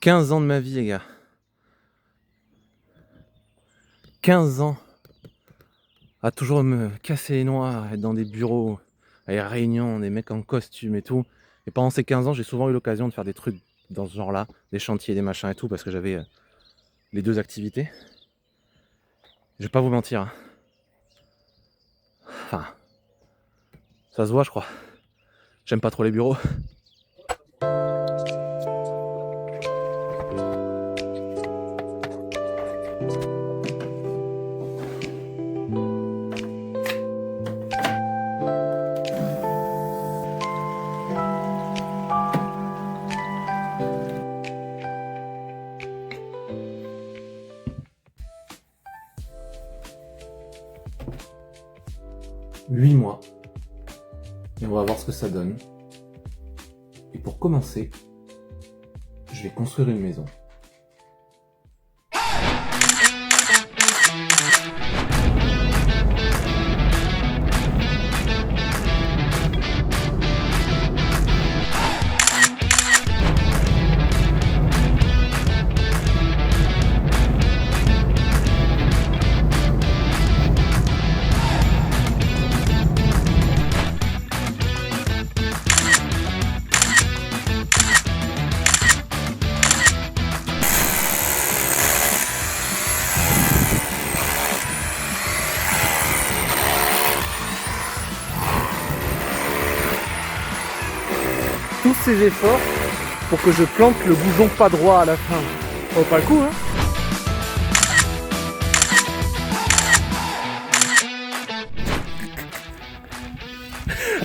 15 ans de ma vie, les gars. 15 ans à toujours me casser les noix, à être dans des bureaux, à des réunions, des mecs en costume et tout. Et pendant ces 15 ans, j'ai souvent eu l'occasion de faire des trucs dans ce genre-là, des chantiers, des machins et tout, parce que j'avais les deux activités. Je vais pas vous mentir, hein. Enfin, ça se voit, je crois. J'aime pas trop les bureaux. Huit mois. Et on va voir ce que ça donne. Et pour commencer, je vais construire une maison. Tous ces efforts pour que je plante le bougeon pas droit à la fin. Oh, pas le coup, hein?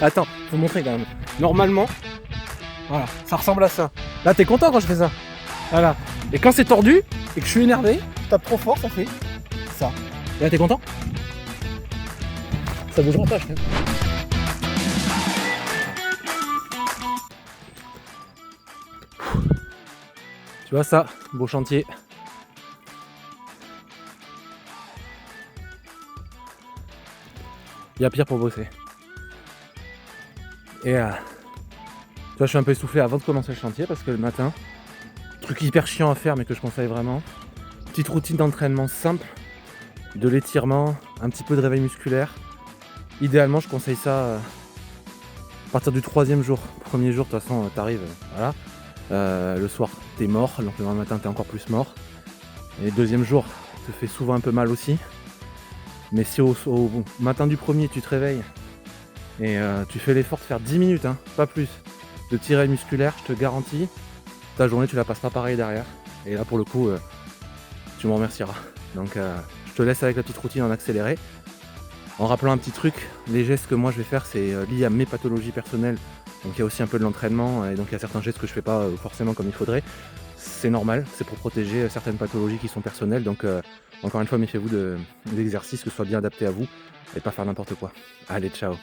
Attends, faut montrer quand même. Normalement, voilà, ça ressemble à ça. Là, t'es content quand je fais ça? Voilà. Et quand c'est tordu et que je suis énervé, je tape trop fort, ça fait ça. Et là, t'es content? Ça bougera pas, je crois. Tu vois ça, beau chantier. Il y a pire pour bosser. Et tu vois, je suis un peu essoufflé avant de commencer le chantier parce que le matin, truc hyper chiant à faire mais que je conseille vraiment. Petite routine d'entraînement simple, de l'étirement, un petit peu de réveil musculaire. Idéalement, je conseille ça à partir du 3e jour. Premier jour, de toute façon, t'arrives, voilà. Le soir, t'es mort, donc le lendemain matin, t'es encore plus mort. Et le 2e jour, te fait souvent un peu mal aussi. Mais si au matin du premier, tu te réveilles et tu fais l'effort de faire 10 minutes, hein, pas plus, de tirage musculaire, je te garantis, ta journée, tu la passeras pareil derrière. Et là, pour le coup, tu m'en remercieras. Donc, je te laisse avec la petite routine en accéléré. En rappelant un petit truc, les gestes que moi je vais faire, c'est lié à mes pathologies personnelles. Donc il y a aussi un peu de l'entraînement, et donc il y a certains gestes que je fais pas forcément comme il faudrait. C'est normal, c'est pour protéger certaines pathologies qui sont personnelles. Donc encore une fois, méfiez-vous des exercices, que ce soit bien adapté à vous et pas faire n'importe quoi. Allez, ciao.